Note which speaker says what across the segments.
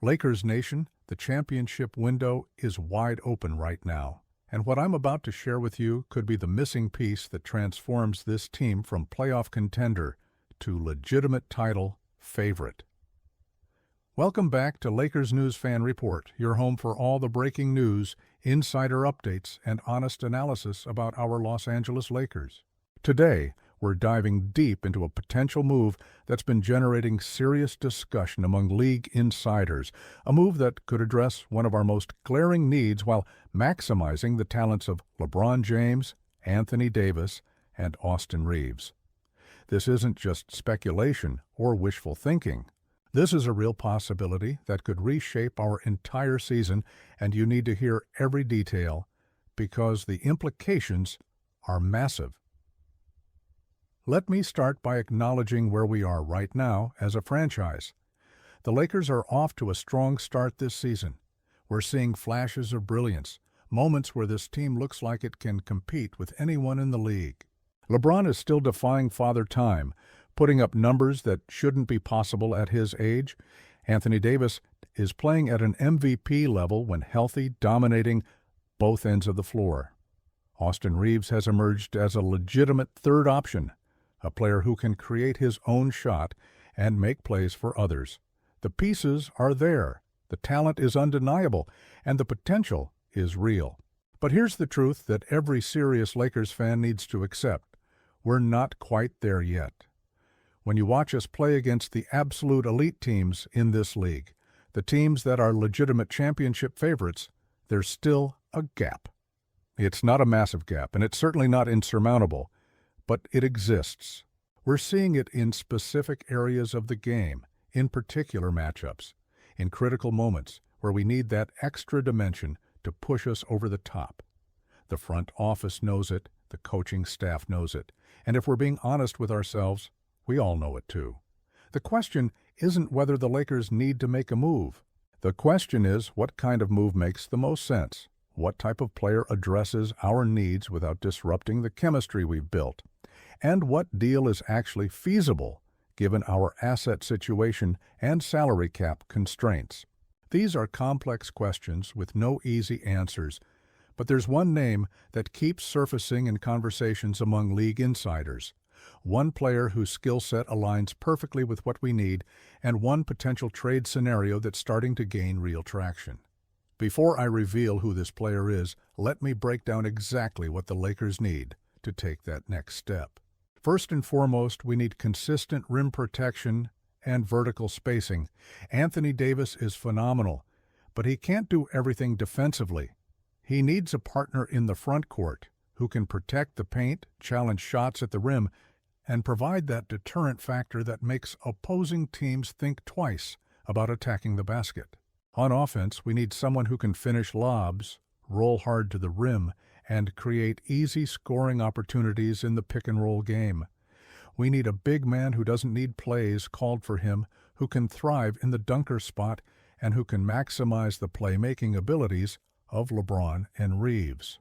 Speaker 1: Lakers Nation, the championship window is wide open right now, and what I'm about to share with you could be the missing piece that transforms this team from playoff contender to legitimate title favorite. Welcome back to Lakers News Fan Report, your home for all the breaking news, insider updates, and honest analysis about our Los Angeles Lakers. Today, we're diving deep into a potential move that's been generating serious discussion among league insiders, a move that could address one of our most glaring needs while maximizing the talents of LeBron James, Anthony Davis, and Austin Reeves. This isn't just speculation or wishful thinking. This is a real possibility that could reshape our entire season, and you need to hear every detail because the implications are massive. Let me start by acknowledging where we are right now as a franchise. The Lakers are off to a strong start this season. We're seeing flashes of brilliance, moments where this team looks like it can compete with anyone in the league. LeBron is still defying Father Time, putting up numbers that shouldn't be possible at his age. Anthony Davis is playing at an MVP level when healthy, dominating both ends of the floor. Austin Reeves has emerged as a legitimate third option, a player who can create his own shot and make plays for others. The pieces are there, the talent is undeniable, and the potential is real. But here's the truth that every serious Lakers fan needs to accept. We're not quite there yet. When you watch us play against the absolute elite teams in this league, the teams that are legitimate championship favorites, there's still a gap. It's not a massive gap, and it's certainly not insurmountable, but it exists. We're seeing it in specific areas of the game, in particular matchups, in critical moments where we need that extra dimension to push us over the top. The front office knows it, the coaching staff knows it, and if we're being honest with ourselves, we all know it too. The question isn't whether the Lakers need to make a move. The question is what kind of move makes the most sense. What type of player addresses our needs without disrupting the chemistry we've built? And what deal is actually feasible given our asset situation and salary cap constraints? These are complex questions with no easy answers, but there's one name that keeps surfacing in conversations among league insiders. One player whose skill set aligns perfectly with what we need, and one potential trade scenario that's starting to gain real traction. Before I reveal who this player is, let me break down exactly what the Lakers need to take that next step. First and foremost, we need consistent rim protection and vertical spacing. Anthony Davis is phenomenal, but he can't do everything defensively. He needs a partner in the front court who can protect the paint, challenge shots at the rim, and provide that deterrent factor that makes opposing teams think twice about attacking the basket. On offense, we need someone who can finish lobs, roll hard to the rim, and create easy scoring opportunities in the pick-and-roll game. We need a big man who doesn't need plays called for him, who can thrive in the dunker spot, and who can maximize the playmaking abilities of LeBron and Reeves.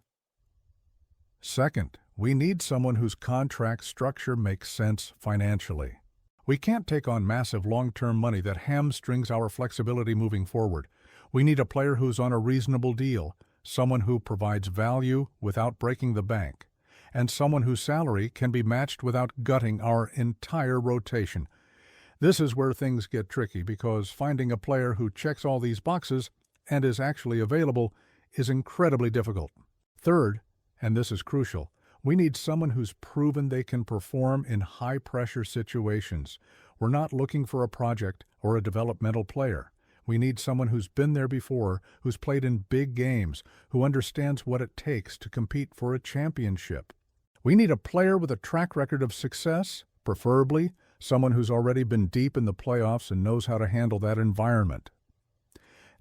Speaker 1: Second, we need someone whose contract structure makes sense financially. We can't take on massive long-term money that hamstrings our flexibility moving forward. We need a player who's on a reasonable deal, someone who provides value without breaking the bank, and someone whose salary can be matched without gutting our entire rotation. This is where things get tricky because finding a player who checks all these boxes and is actually available is incredibly difficult. Third, and this is crucial, we need someone who's proven they can perform in high-pressure situations. We're not looking for a project or a developmental player. We need someone who's been there before, who's played in big games, who understands what it takes to compete for a championship. We need a player with a track record of success, preferably someone who's already been deep in the playoffs and knows how to handle that environment.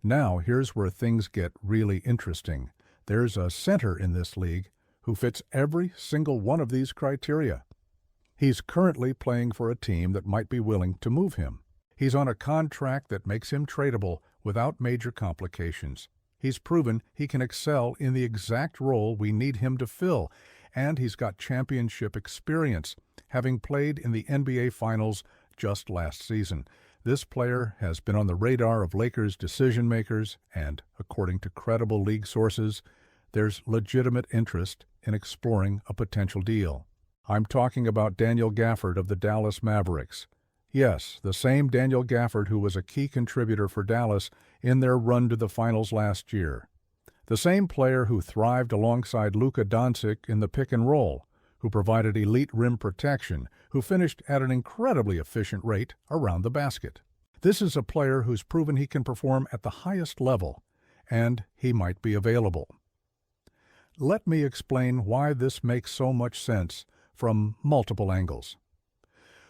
Speaker 1: Now, here's where things get really interesting. There's a center in this league who fits every single one of these criteria. He's currently playing for a team that might be willing to move him. He's on a contract that makes him tradable without major complications. He's proven he can excel in the exact role we need him to fill, and he's got championship experience, having played in the NBA Finals just last season. This player has been on the radar of Lakers decision-makers, and, according to credible league sources, there's legitimate interest in exploring a potential deal. I'm talking about Daniel Gaffford of the Dallas Mavericks. Yes, the same Daniel Gaffford who was a key contributor for Dallas in their run to the finals last year. The same player who thrived alongside Luka Doncic in the pick and roll, who provided elite rim protection, who finished at an incredibly efficient rate around the basket. This is a player who's proven he can perform at the highest level, and he might be available. Let me explain why this makes so much sense from multiple angles.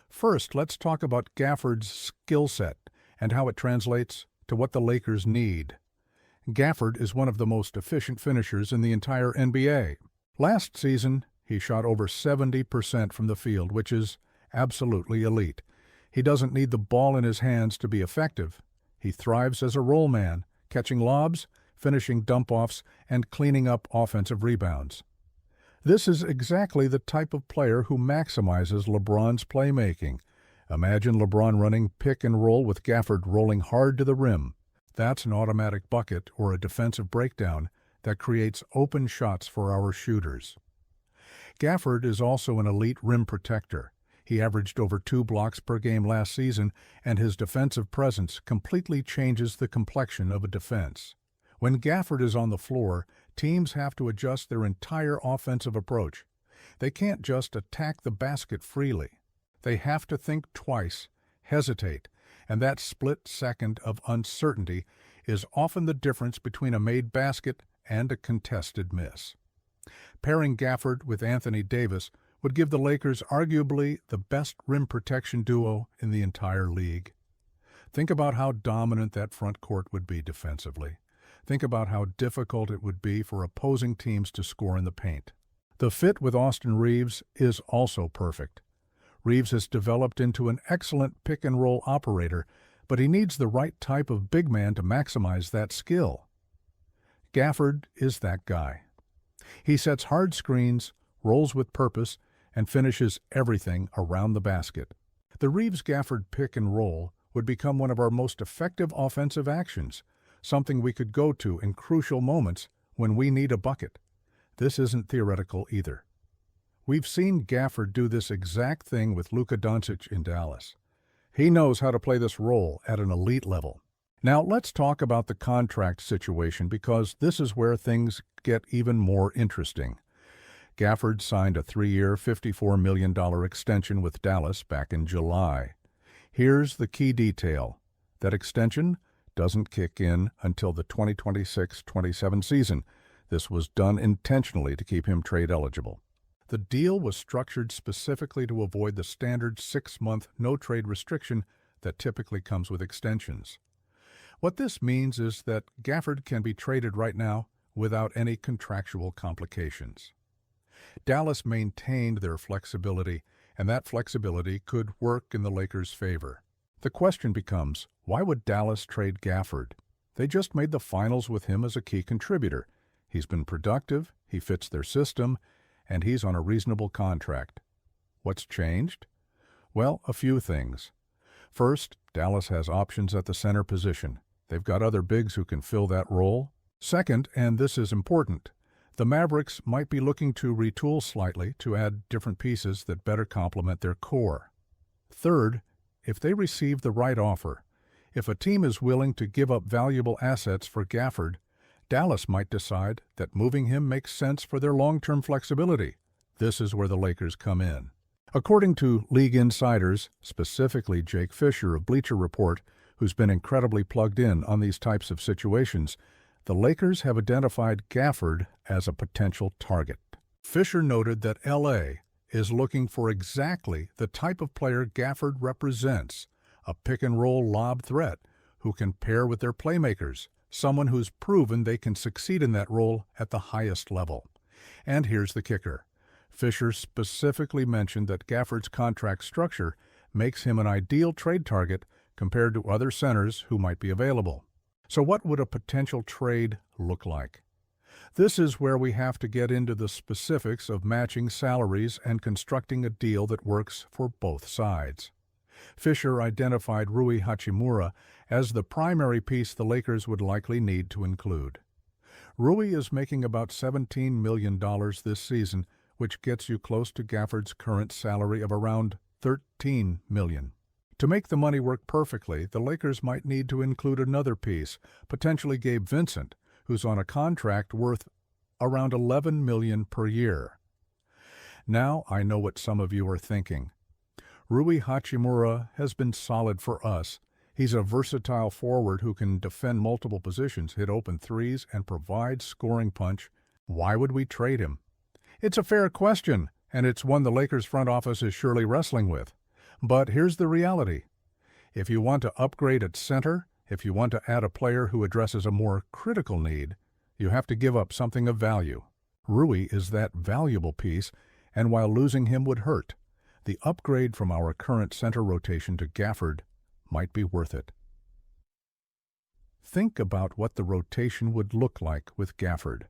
Speaker 1: First, let's talk about Gafford's skill set and how it translates to what the Lakers need. Gafford is one of the most efficient finishers in the entire NBA. Last season, he shot over 70% from the field, which is absolutely elite. He doesn't need the ball in his hands to be effective. He thrives as a roll man, catching lobs, finishing dump-offs, and cleaning up offensive rebounds. This is exactly the type of player who maximizes LeBron's playmaking. Imagine LeBron running pick and roll with Gafford rolling hard to the rim. That's an automatic bucket or a defensive breakdown that creates open shots for our shooters. Gafford is also an elite rim protector. He averaged over 2 blocks per game last season, and his defensive presence completely changes the complexion of a defense. When Gafford is on the floor, teams have to adjust their entire offensive approach. They can't just attack the basket freely. They have to think twice, hesitate, and that split second of uncertainty is often the difference between a made basket and a contested miss. Pairing Gafford with Anthony Davis would give the Lakers arguably the best rim protection duo in the entire league. Think about how dominant that front court would be defensively. Think about how difficult it would be for opposing teams to score in the paint. The fit with Austin Reaves is also perfect. Reaves has developed into an excellent pick-and-roll operator, but he needs the right type of big man to maximize that skill. Gafford is that guy. He sets hard screens, rolls with purpose, and finishes everything around the basket. The Reaves-Gafford pick-and-roll would become one of our most effective offensive actions, something we could go to in crucial moments when we need a bucket. This isn't theoretical either. We've seen Gafford do this exact thing with Luka Doncic in Dallas. He knows how to play this role at an elite level. Now let's talk about the contract situation, because this is where things get even more interesting. Gafford signed a 3-year, $54 million extension with Dallas back in July. Here's the key detail. That extension doesn't kick in until the 2026-27 season. This was done intentionally to keep him trade eligible. The deal was structured specifically to avoid the standard 6-month no-trade restriction that typically comes with extensions. What this means is that Gafford can be traded right now without any contractual complications. Dallas maintained their flexibility, and that flexibility could work in the Lakers' favor. The question becomes, why would Dallas trade Gafford? They just made the finals with him as a key contributor. He's been productive, he fits their system, and he's on a reasonable contract. What's changed? Well, a few things. First, Dallas has options at the center position. They've got other bigs who can fill that role. Second, and this is important, the Mavericks might be looking to retool slightly to add different pieces that better complement their core. Third, if they receive the right offer, if a team is willing to give up valuable assets for Gafford, Dallas might decide that moving him makes sense for their long-term flexibility. This is where the Lakers come in. According to league insiders, specifically Jake Fisher of Bleacher Report, who's been incredibly plugged in on these types of situations, the Lakers have identified Gafford as a potential target. Fisher noted that L.A. is looking for exactly the type of player Gafford represents, a pick-and-roll lob threat who can pair with their playmakers, someone who's proven they can succeed in that role at the highest level. And here's the kicker. Fisher specifically mentioned that Gafford's contract structure makes him an ideal trade target compared to other centers who might be available. So what would a potential trade look like? This is where we have to get into the specifics of matching salaries and constructing a deal that works for both sides. Fisher identified Rui Hachimura as the primary piece the Lakers would likely need to include. Rui is making about $17 million this season, which gets you close to Gafford's current salary of around $13 million. To make the money work perfectly, the Lakers might need to include another piece, potentially Gabe Vincent, who's on a contract worth around $11 million per year. Now I know what some of you are thinking. Rui Hachimura has been solid for us. He's a versatile forward who can defend multiple positions, hit open threes, and provide scoring punch. Why would we trade him? It's a fair question, and it's one the Lakers front office is surely wrestling with. But here's the reality. If you want to upgrade at center, if you want to add a player who addresses a more critical need, you have to give up something of value. Rui is that valuable piece, and while losing him would hurt, the upgrade from our current center rotation to Gafford might be worth it. Think about what the rotation would look like with Gafford.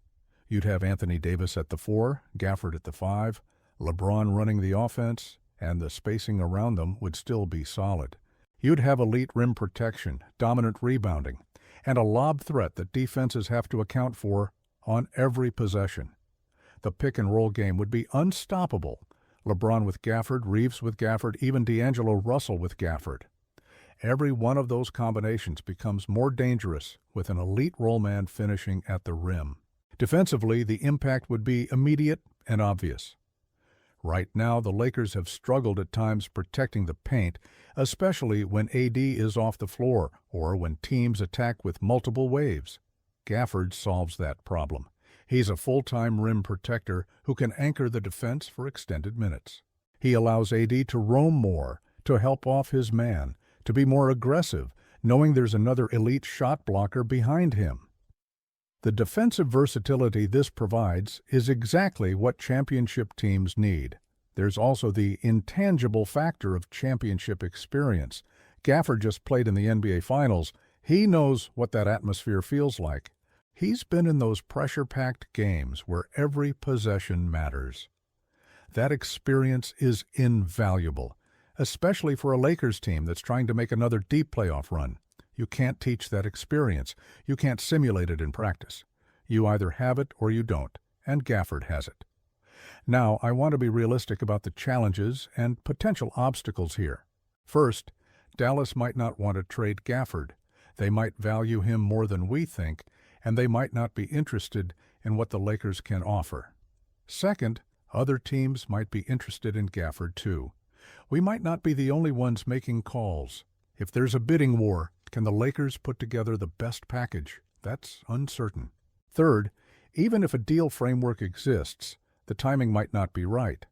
Speaker 1: You'd have Anthony Davis at the 4, Gafford at the 5, LeBron running the offense, and the spacing around them would still be solid. You'd have elite rim protection, dominant rebounding, and a lob threat that defenses have to account for on every possession. The pick-and-roll game would be unstoppable. LeBron with Gafford, Reeves with Gafford, even D'Angelo Russell with Gafford. Every one of those combinations becomes more dangerous with an elite roll man finishing at the rim. Defensively, the impact would be immediate and obvious. Right now, the Lakers have struggled at times protecting the paint, especially when AD is off the floor or when teams attack with multiple waves. Gafford solves that problem. He's a full-time rim protector who can anchor the defense for extended minutes. He allows AD to roam more, to help off his man, to be more aggressive, knowing there's another elite shot blocker behind him. The defensive versatility this provides is exactly what championship teams need. There's also the intangible factor of championship experience. Gafford just played in the NBA Finals. He knows what that atmosphere feels like. He's been in those pressure-packed games where every possession matters. That experience is invaluable, especially for a Lakers team that's trying to make another deep playoff run. You can't teach that experience. You can't simulate it in practice. You either have it or you don't, and Gafford has it. Now, I want to be realistic about the challenges and potential obstacles here. First, Dallas might not want to trade Gafford. They might value him more than we think, and they might not be interested in what the Lakers can offer. Second, other teams might be interested in Gafford too. We might not be the only ones making calls. If there's a bidding war, can the Lakers put together the best package? That's uncertain. Third, even if a deal framework exists, the timing might not be right.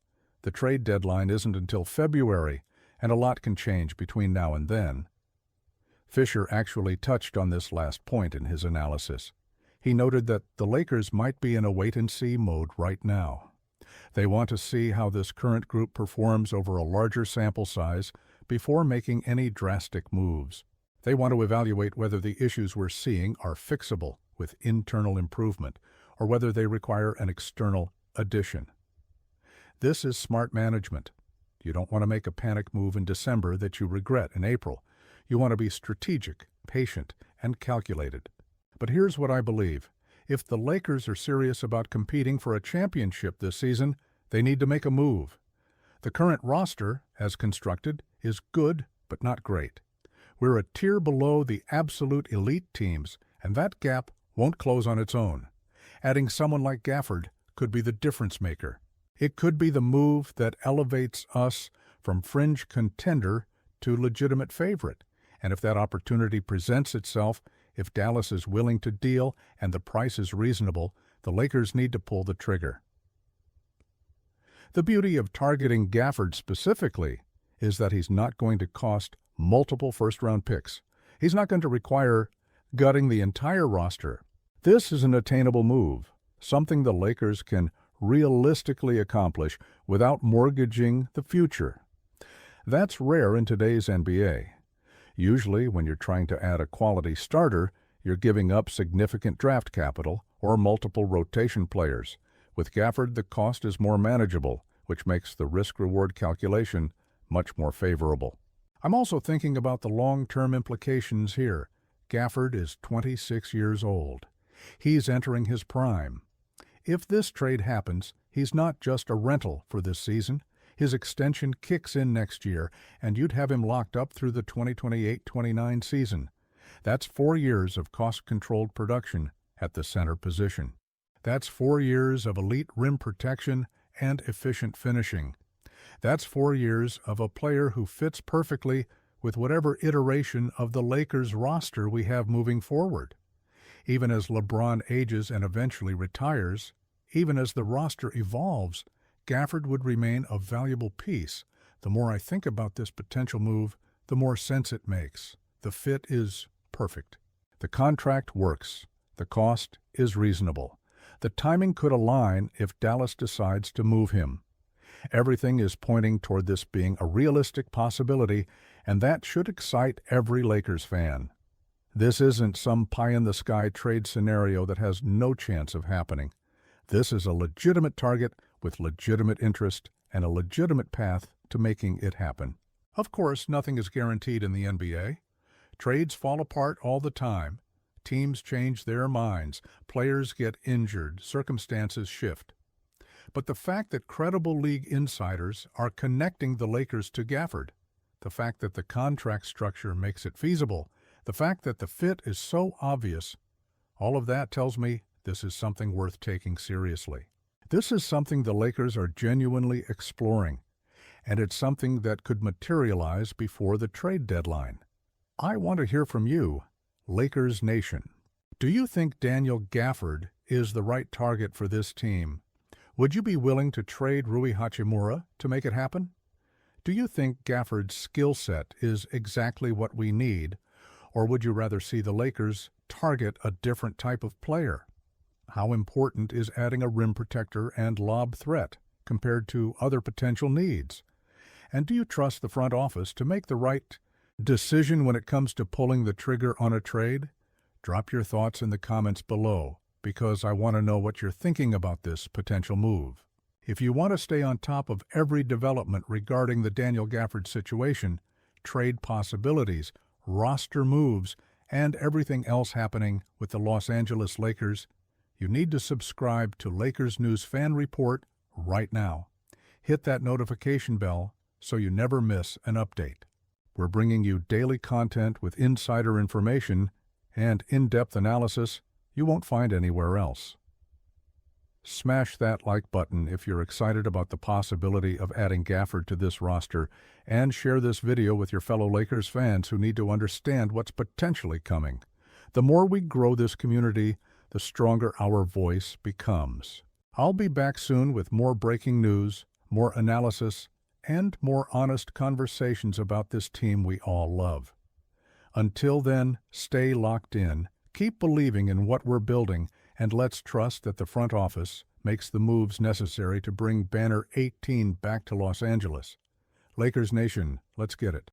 Speaker 1: The trade deadline isn't until February, and a lot can change between now and then. Fisher actually touched on this last point in his analysis. He noted that the Lakers might be in a wait-and-see mode right now. They want to see how this current group performs over a larger sample size before making any drastic moves. They want to evaluate whether the issues we're seeing are fixable with internal improvement or whether they require an external addition. This is smart management. You don't want to make a panic move in December that you regret in April. You want to be strategic, patient, and calculated. But here's what I believe. If the Lakers are serious about competing for a championship this season, they need to make a move. The current roster, as constructed, is good but not great. We're a tier below the absolute elite teams, and that gap won't close on its own. Adding someone like Gafford could be the difference maker. It could be the move that elevates us from fringe contender to legitimate favorite. And if that opportunity presents itself, if Dallas is willing to deal and the price is reasonable, the Lakers need to pull the trigger. The beauty of targeting Gafford specifically is that he's not going to cost multiple first-round picks. He's not going to require gutting the entire roster. This is an attainable move, something the Lakers can realistically accomplish without mortgaging the future. That's rare in today's NBA. Usually, when you're trying to add a quality starter, you're giving up significant draft capital or multiple rotation players. With Gafford, the cost is more manageable, which makes the risk-reward calculation much more favorable. I'm also thinking about the long-term implications here. Gafford is 26 years old. He's entering his prime. If this trade happens, he's not just a rental for this season. His extension kicks in next year, and you'd have him locked up through the 2028-29 season. That's 4 years of cost-controlled production at the center position. That's 4 years of elite rim protection and efficient finishing. That's 4 years of a player who fits perfectly with whatever iteration of the Lakers roster we have moving forward. Even as LeBron ages and eventually retires, even as the roster evolves, Gafford would remain a valuable piece. The more I think about this potential move, the more sense it makes. The fit is perfect. The contract works. The cost is reasonable. The timing could align if Dallas decides to move him. Everything is pointing toward this being a realistic possibility, and that should excite every Lakers fan. This isn't some pie-in-the-sky trade scenario that has no chance of happening. This is a legitimate target with legitimate interest and a legitimate path to making it happen. Of course, nothing is guaranteed in the NBA. Trades fall apart all the time. Teams change their minds. Players get injured. Circumstances shift. But the fact that credible league insiders are connecting the Lakers to Gafford, the fact that the contract structure makes it feasible, the fact that the fit is so obvious, all of that tells me this is something worth taking seriously. This is something the Lakers are genuinely exploring, and it's something that could materialize before the trade deadline. I want to hear from you, Lakers Nation. Do you think Daniel Gaffford is the right target for this team? Would you be willing to trade Rui Hachimura to make it happen? Do you think Gafford's skill set is exactly what we need, or would you rather see the Lakers target a different type of player? How important is adding a rim protector and lob threat compared to other potential needs? And do you trust the front office to make the right decision when it comes to pulling the trigger on a trade? Drop your thoughts in the comments below, because I want to know what you're thinking about this potential move. If you want to stay on top of every development regarding the Daniel Gafford situation, trade possibilities, roster moves, and everything else happening with the Los Angeles Lakers, you need to subscribe to Lakers News Fan Report right now. Hit that notification bell so you never miss an update. We're bringing you daily content with insider information and in-depth analysis you won't find anywhere else. Smash that like button if you're excited about the possibility of adding Gafford to this roster, and share this video with your fellow Lakers fans who need to understand what's potentially coming. The more we grow this community, the stronger our voice becomes. I'll be back soon with more breaking news, more analysis, and more honest conversations about this team we all love. Until then, stay locked in, keep believing in what we're building, and let's trust that the front office makes the moves necessary to bring Banner 18 back to Los Angeles. Lakers Nation, let's get it.